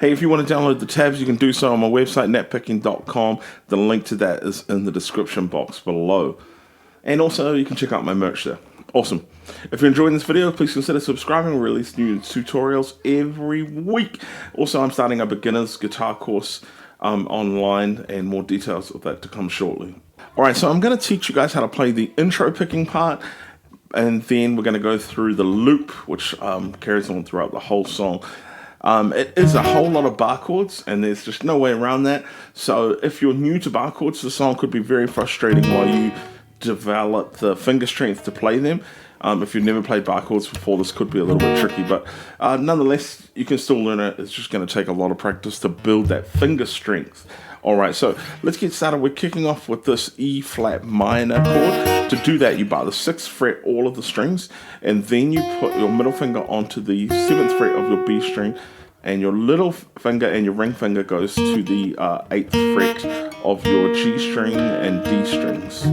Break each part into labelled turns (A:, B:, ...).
A: Hey, if you want to download the tabs, you can do so on my website, natpicking.com. The link to that is in the description box below. And also, you can check out my merch there. Awesome. If you're enjoying this video, please consider subscribing. We release new tutorials every week. Also, I'm starting a beginner's guitar course online, and more details of that to come shortly. Alright, so I'm going to teach you guys how to play the intro picking part, and then we're going to go through the loop, which carries on throughout the whole song. It is a whole lot of bar chords, and there's just no way around that. So if you're new to bar chords, the song could be very frustrating while you develop the finger strength to play them. If you've never played bar chords before, this could be a little bit tricky, but nonetheless, you can still learn it. It's just going to take a lot of practice to build that finger strength. Alright, so let's get started. We're kicking off with this E flat minor chord. To do that, you bar the 6th fret, all of the strings, and then you put your middle finger onto the 7th fret of your B string, and your little finger and your ring finger goes to the 8th fret of your G string and D strings.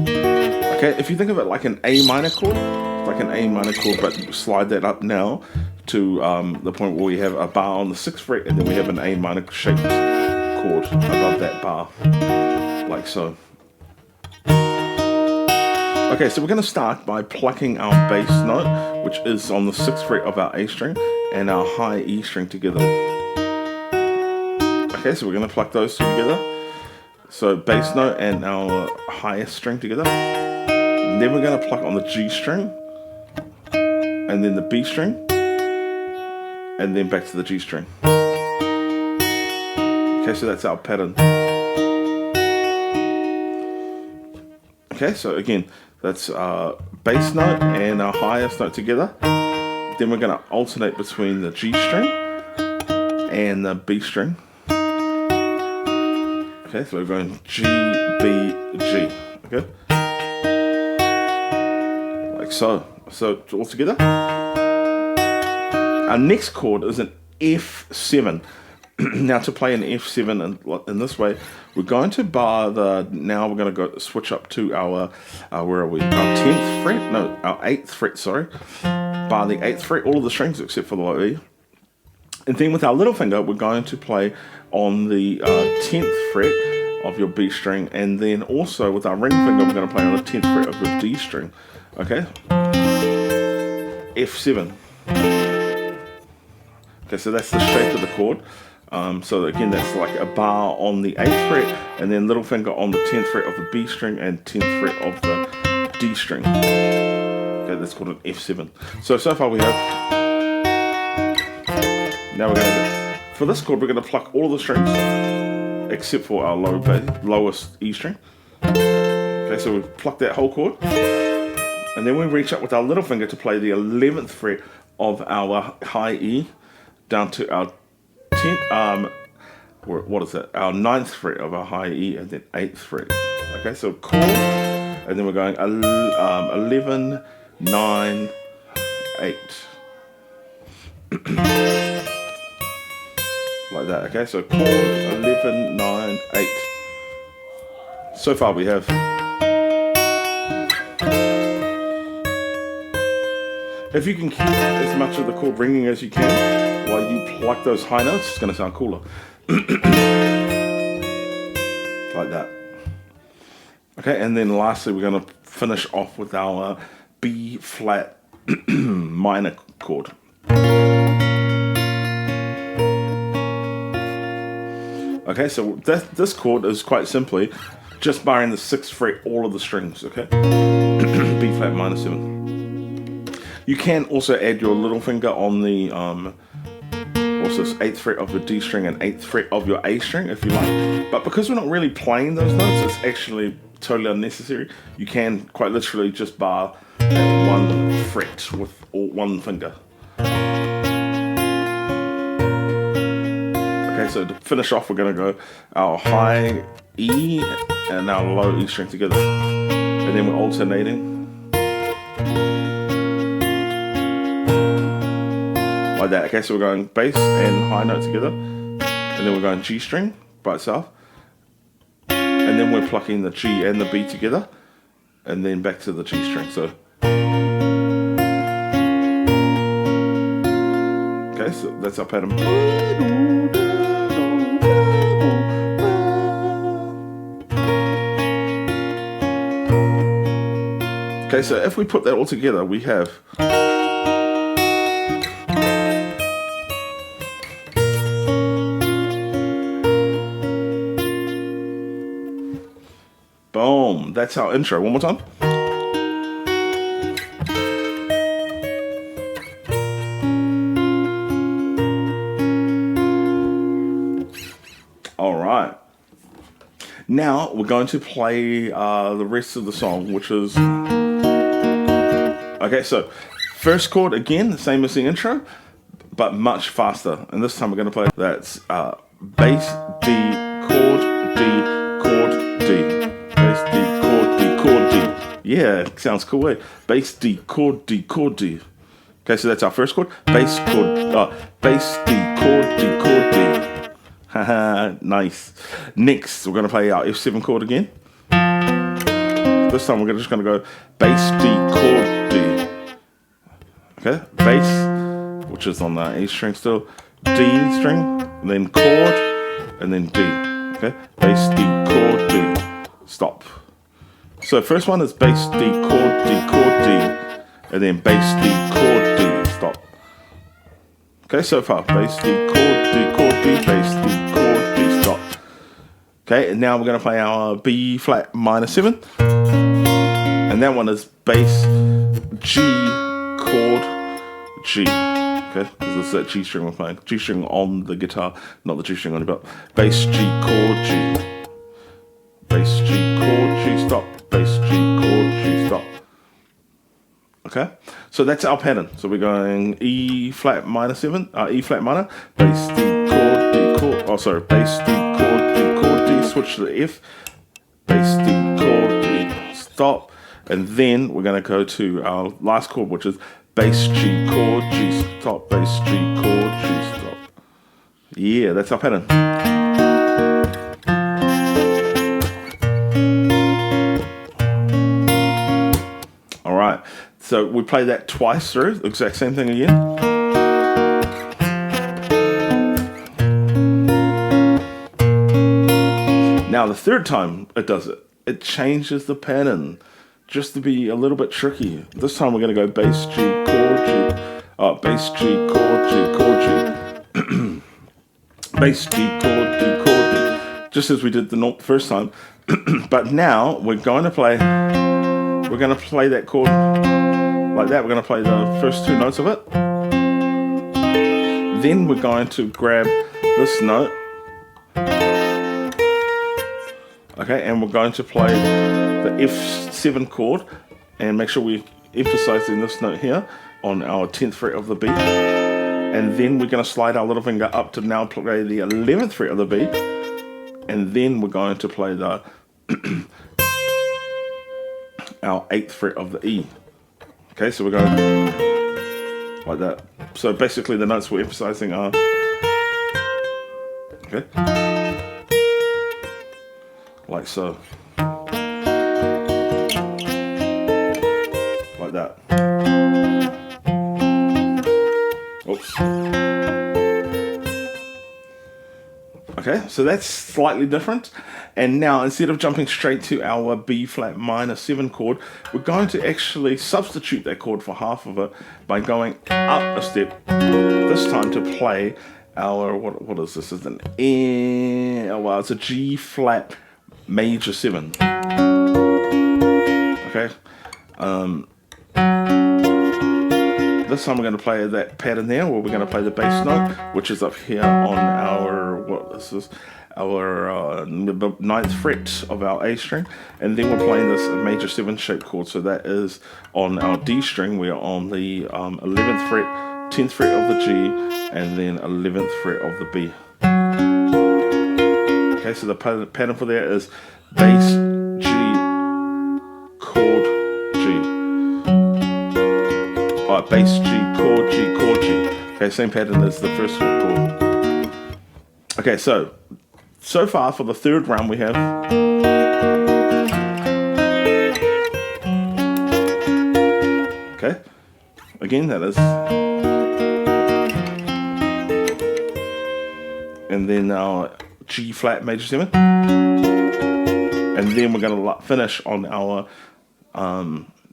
A: Okay, if you think of it like an A minor chord, it's like an A minor chord, but you slide that up now to the point where we have a bar on the 6th fret, and then we have an A minor shaped chord above that bar, like so. Okay, so we're going to start by plucking our bass note, which is on the 6th fret of our A string, and our high E string together. Okay, so we're going to pluck those two together. So bass note and our highest string together. And then we're going to pluck on the G string, and then the B string, and then back to the G string. Okay, so that's our pattern. Okay, so again, that's our bass note and our highest note together. Then we're going to alternate between the G string and the B string. Okay, so we're going G, B, G. Okay, like so. So all together. Our next chord is an F7. Now, to play an F7 in this way, we're going to bar the, now we're going to go switch up to our, where are we? Our 10th fret? No, our 8th fret, sorry. Bar the 8th fret, all of the strings except for the low E. And then with our little finger, we're going to play on the 10th fret of your B string, and then also with our ring finger, we're going to play on the 10th fret of your D string. Okay? F7. Okay, so that's the shape of the chord. So again, that's like a bar on the 8th fret, and then little finger on the 10th fret of the B string and 10th fret of the D string. Okay, that's called an F7. So far we have, now we're going to, for this chord, we're going to pluck all of the strings except for our lowest E string. Okay, so we pluck that whole chord, and then we reach up with our little finger to play the 11th fret of our high E down to our 10th, what is that? Our 9th fret of our high E, and then 8th fret. Okay, so chord, and then we're going 11, 9, 8. Like that, okay? So chord, 11, 9, 8. So far we have. If you can keep as much of the chord ringing as you can while you pluck those high notes, it's going to sound cooler. Like that. Okay, and then lastly we're going to finish off with our B flat minor chord. Okay, so this chord is quite simply just barring the 6th fret, all of the strings, okay? B flat minor 7. You can also add your little finger on the 8th fret of your D string and 8th fret of your A string if you like. But because we're not really playing those notes, it's actually totally unnecessary. You can quite literally just bar that one fret with one finger. Okay, so to finish off, we're going to go our high E and our low E string together. And then we're alternating. Like that. Okay, so we're going bass and high note together, and then we're going G string by itself, and then we're plucking the G and the B together, and then back to the G string. So okay, so that's our pattern. Okay, so if we put that all together, we have boom. That's our intro. One more time. All right. Now we're going to play the rest of the song, which is okay. So first chord again, the same as the intro, but much faster. And this time we're going to play that's bass D chord D chord D bass D chord D chord D. Yeah, sounds cool. Eh? Bass D chord D chord D. Okay, so that's our first chord. Bass chord bass D chord D chord D. Haha, nice. Next, we're going to play our F7 chord again. This time we're just going to go bass D chord D. Okay, bass, which is on the A string still, D string, and then chord, and then D. Okay, bass D chord D. Stop. So first one is bass D chord D chord D, and then bass D chord D. Stop. Okay, so far bass D chord D chord D, bass D chord D. Stop. Okay, and now we're going to play our B flat minor 7, and that one is bass G chord G. Okay, because it's that G string we're playing. G string on the guitar, not the G string on the belt. Bass G chord G. Bass G chord G. Stop. Bass G chord G. Stop. Okay, so that's our pattern. So we're going E flat minor 7, E flat minor, bass D chord D chord. Oh, sorry, bass D chord D chord D. Switch to the F, bass D chord D. Stop, and then we're going to go to our last chord, which is bass G chord G. Stop, bass G chord G. Stop. Yeah, that's our pattern. All right. So we play that twice through, the exact same thing again. Now the third time it does it, it changes the pattern just to be a little bit tricky. This time we're going to go bass G chord G, bass G chord G chord G, bass D chord D chord D, just as we did the first time. But now we're going to play that chord like that. We're going to play the first two notes of it. Then we're going to grab this note. Okay, and we're going to play the F7 chord and make sure we emphasize in this note here on our 10th fret of the B. And then we're going to slide our little finger up to now play the 11th fret of the B. And then we're going to play the our 8th fret of the E. Okay, so we're going like that. So basically the notes we're emphasizing are, okay, like so. Like that. Oops. Okay, so that's slightly different. And now, instead of jumping straight to our B flat minor 7 chord, we're going to actually substitute that chord for half of it by going up a step, this time to play our, what is this? It's an E, oh wow, it's a G flat major 7. Okay. This time we're going to play that pattern there, where we're going to play the bass note, which is up here on our, what this is, our 9th fret of our A string, and then we're playing this major 7 shape chord. So that is on our D string. We're on the 11th fret, 10th fret of the G, and then 11th fret of the B. Okay, so the pattern for that is bass G chord G. Bass G chord G chord G. Okay, same pattern as the first chord. Okay, so far for the third round we have okay, again that is, and then our G flat major 7, and then we're going to finish on our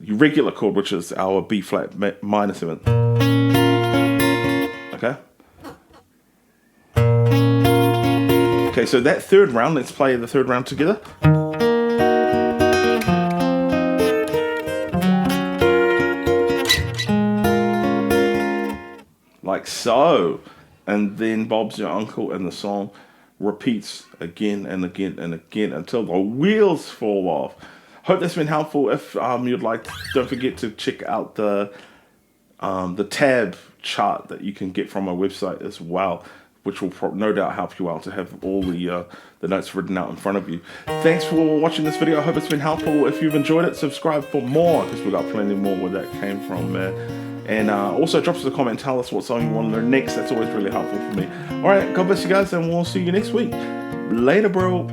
A: regular chord, which is our B flat minor 7. Okay. Okay, so that third round, let's play the third round together. Like so. And then Bob's Your Uncle, and the song repeats again and again and again until the wheels fall off. Hope that's been helpful. If you'd like, don't forget to check out the tab chart that you can get from my website as well, which will no doubt help you out to have all the notes written out in front of you. Thanks for watching this video. I hope it's been helpful. If you've enjoyed it, subscribe for more, because we've got plenty more where that came from, man. And also drop us a comment, tell us what song you want to learn next. That's always really helpful for me. Alright, God bless you guys, and we'll see you next week. Later, bro.